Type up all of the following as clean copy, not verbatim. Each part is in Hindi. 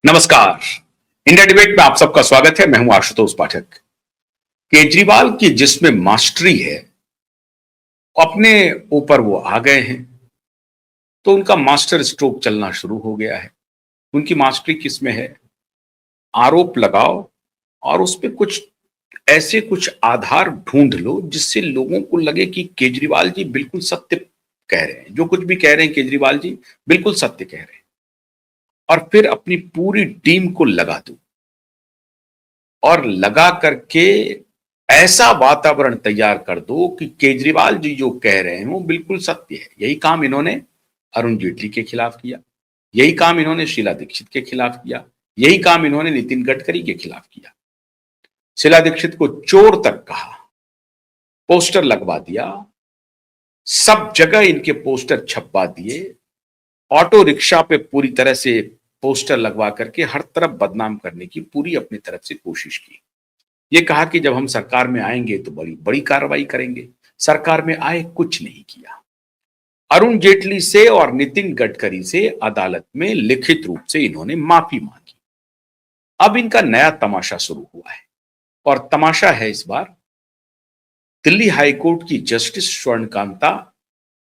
नमस्कार। इंडिया डिबेट में आप सबका स्वागत है। मैं हूं आशुतोष पाठक। केजरीवाल की जिसमें मास्टरी है, अपने ऊपर वो आ गए हैं, तो उनका मास्टर स्ट्रोक चलना शुरू हो गया है। उनकी मास्टरी किसमें है? आरोप लगाओ और उस पे कुछ ऐसे कुछ आधार ढूंढ लो जिससे लोगों को लगे कि केजरीवाल जी बिल्कुल सत्य कह रहे हैं। जो कुछ भी कह रहे हैं केजरीवाल जी बिल्कुल सत्य कह रहे हैं, और फिर अपनी पूरी टीम को लगा दो और लगा करके ऐसा वातावरण तैयार कर दो कि केजरीवाल जी जो कह रहे हैं वो बिल्कुल सत्य है। यही काम इन्होंने अरुण जेटली के खिलाफ किया, यही काम इन्होंने शीला दीक्षित के खिलाफ किया, यही काम इन्होंने नितिन गडकरी के खिलाफ किया। शीला दीक्षित को चोर तक कहा, पोस्टर लगवा दिया, सब जगह इनके पोस्टर छपवा दिए, ऑटो रिक्शा पे पूरी तरह से पोस्टर लगवा करके हर तरफ बदनाम करने की पूरी अपनी तरफ से कोशिश की। ये कहा कि जब हम सरकार में आएंगे तो बड़ी बड़ी कार्रवाई करेंगे। सरकार में आए, कुछ नहीं किया। अरुण जेटली से और नितिन गडकरी से अदालत में लिखित रूप से इन्होंने माफी मांगी। अब इनका नया तमाशा शुरू हुआ है, और तमाशा है इस बार दिल्ली हाईकोर्ट की जस्टिस स्वर्णकांता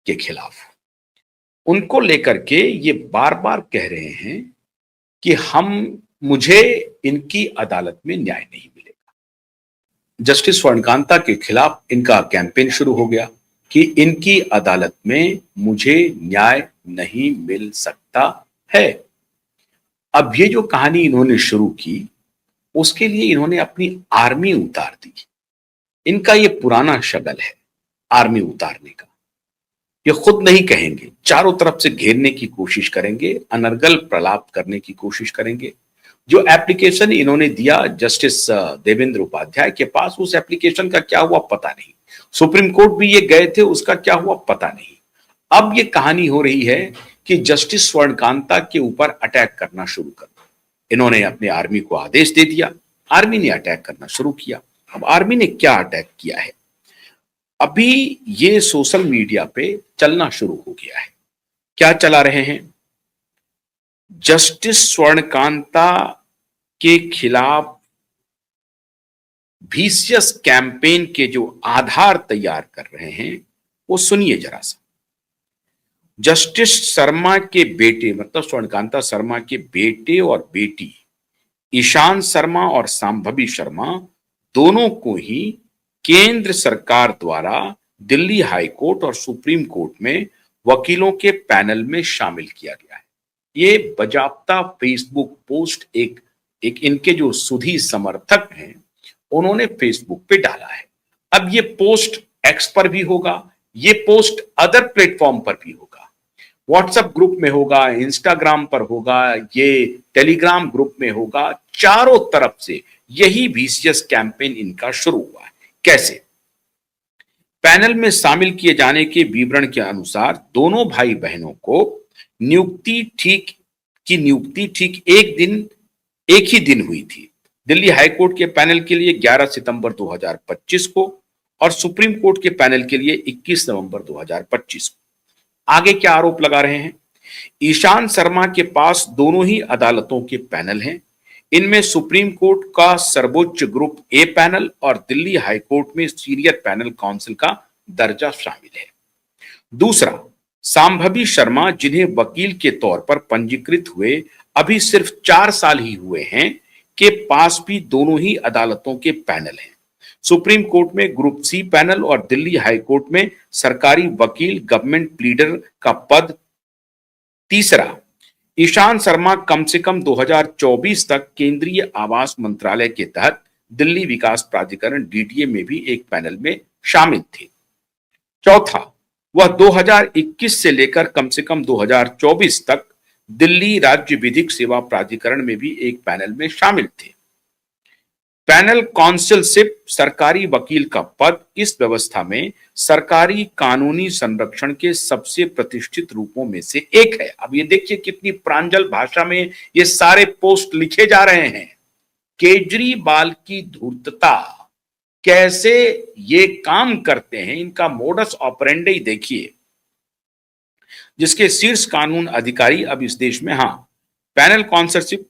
के खिलाफ। उनको लेकर के ये बार बार कह रहे हैं कि मुझे इनकी अदालत में न्याय नहीं मिलेगा। जस्टिस स्वर्णकांता के खिलाफ इनका कैंपेन शुरू हो गया कि इनकी अदालत में मुझे न्याय नहीं मिल सकता है। अब ये जो कहानी इन्होंने शुरू की, उसके लिए इन्होंने अपनी आर्मी उतार दी। इनका ये पुराना शगल है आर्मी उतारने का। ये खुद नहीं कहेंगे, चारों तरफ से घेरने की कोशिश करेंगे, अनर्गल प्रलाप करने की कोशिश करेंगे। जो एप्लीकेशन इन्होंने दिया जस्टिस देवेंद्र उपाध्याय के पास, उस एप्लीकेशन का क्या हुआ पता नहीं। सुप्रीम कोर्ट भी ये गए थे, उसका क्या हुआ पता नहीं। अब ये कहानी हो रही है कि जस्टिस स्वर्णकांता के ऊपर अटैक करना शुरू कर दो। इन्होंने अपने आर्मी को आदेश दे दिया, आर्मी ने अटैक करना शुरू किया। अब आर्मी ने क्या अटैक किया है, अभी ये सोशल मीडिया पे चलना शुरू हो गया है। क्या चला रहे हैं? जस्टिस स्वर्णकांता के खिलाफ विशियस कैंपेन के जो आधार तैयार कर रहे हैं वो सुनिए जरा सा। जस्टिस शर्मा के बेटे, मतलब स्वर्णकांता शर्मा के बेटे और बेटी ईशान शर्मा और सांभवी शर्मा, दोनों को ही केंद्र सरकार द्वारा दिल्ली हाई कोर्ट और सुप्रीम कोर्ट में वकीलों के पैनल में शामिल किया गया है। ये बजाप्ता फेसबुक पोस्ट एक इनके जो सुधी समर्थक हैं उन्होंने फेसबुक पे डाला है। अब ये पोस्ट एक्स पर भी होगा, ये पोस्ट अदर प्लेटफॉर्म पर भी होगा, व्हाट्सएप ग्रुप में होगा, इंस्टाग्राम पर होगा, ये टेलीग्राम ग्रुप में होगा। चारों तरफ से यही विशियस कैंपेन इनका शुरू हुआ है। कैसे? पैनल में शामिल किए जाने के विवरण के अनुसार दोनों भाई बहनों को नियुक्ति ठीक एक ही दिन हुई थी। दिल्ली हाईकोर्ट के पैनल के लिए 11 सितंबर 2025 को और सुप्रीम कोर्ट के पैनल के लिए 21 नवंबर 2025 को। आगे क्या आरोप लगा रहे हैं? ईशान शर्मा के पास दोनों ही अदालतों के पैनल हैं। इनमें सुप्रीम कोर्ट का सर्वोच्च ग्रुप ए पैनल और दिल्ली हाईकोर्ट में सीनियर पैनल काउंसिल का दर्जा शामिल है। दूसरा, सांभवी शर्मा, जिन्हें वकील के तौर पर पंजीकृत हुए अभी सिर्फ 4 साल ही हुए हैं, के पास भी दोनों ही अदालतों के पैनल हैं। सुप्रीम कोर्ट में ग्रुप सी पैनल और दिल्ली हाई कोर्ट में सरकारी वकील गवर्नमेंट प्लीडर का पद। तीसरा, ईशान शर्मा कम से कम 2024 तक केंद्रीय आवास मंत्रालय के तहत दिल्ली विकास प्राधिकरण डीडीए में भी एक पैनल में शामिल थे। चौथा, वह 2021 से लेकर कम से कम 2024 तक दिल्ली राज्य विधिक सेवा प्राधिकरण में भी एक पैनल में शामिल थे। पैनल काउंसिलशिप सरकारी वकील का पद इस व्यवस्था में सरकारी कानूनी संरक्षण के सबसे प्रतिष्ठित रूपों में से एक है। अब ये देखिए कितनी प्रांजल भाषा में ये सारे पोस्ट लिखे जा रहे हैं। केजरीवाल की धूर्तता, कैसे ये काम करते हैं, इनका मोडस ऑपरेंडी देखिए, जिसके शीर्ष कानून अधिकारी अब इस देश में, पैनल काउंसिलशिप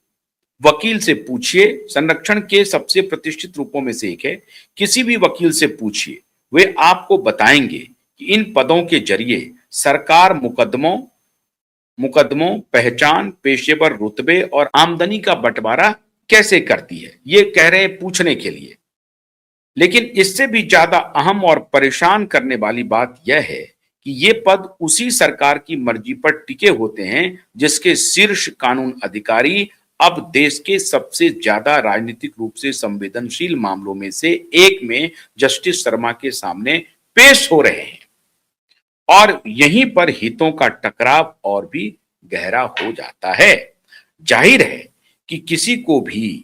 वकील से पूछिए, संरक्षण के सबसे प्रतिष्ठित रूपों में से एक है। किसी भी वकील से पूछिए, वे आपको बताएंगे कि इन पदों के जरिए सरकार मुकदमों, पहचान, पेशेवर रुतबे और आमदनी का बंटवारा कैसे करती है। ये कह रहे हैं पूछने के लिए। लेकिन इससे भी ज्यादा अहम और परेशान करने वाली बात यह है कि ये पद उसी सरकार की मर्जी पर टिके होते हैं जिसके शीर्ष कानून अधिकारी अब देश के सबसे ज्यादा राजनीतिक रूप से संवेदनशील मामलों में से एक में जस्टिस शर्मा के सामने पेश हो रहे हैं। और यहीं पर हितों का टकराव और भी गहरा हो जाता है। जाहिर है कि किसी को भी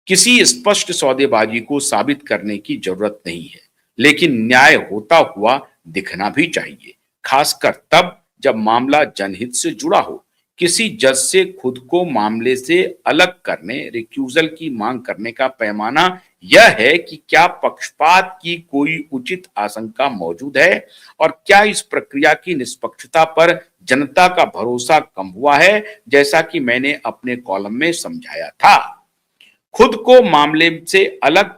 किसी स्पष्ट सौदेबाजी को साबित करने की जरूरत नहीं है, लेकिन न्याय होता हुआ दिखना भी चाहिए, खासकर तब जब मामला जनहित से जुड़ा हो। किसी जज से खुद को मामले से अलग करने, रिक्यूजल की मांग करने का पैमाना यह है कि क्या पक्षपात की कोई उचित आशंका मौजूद है और क्या इस प्रक्रिया की निष्पक्षता पर जनता का भरोसा कम हुआ है, जैसा कि मैंने अपने कॉलम में समझाया था। खुद को मामले से अलग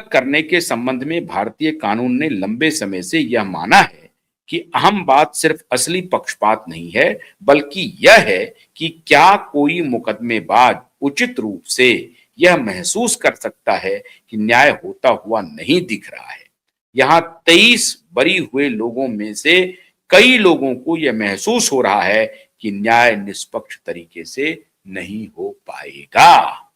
करने के संबंध में भारतीय कानून ने लंबे समय से यह माना है कि अहम बात सिर्फ असली पक्षपात नहीं है, बल्कि यह है कि क्या कोई मुकदमेबाज उचित रूप से यह महसूस कर सकता है कि न्याय होता हुआ नहीं दिख रहा है। यहाँ 23 बरी हुए लोगों में से कई लोगों को यह महसूस हो रहा है कि न्याय निष्पक्ष तरीके से नहीं हो पाएगा।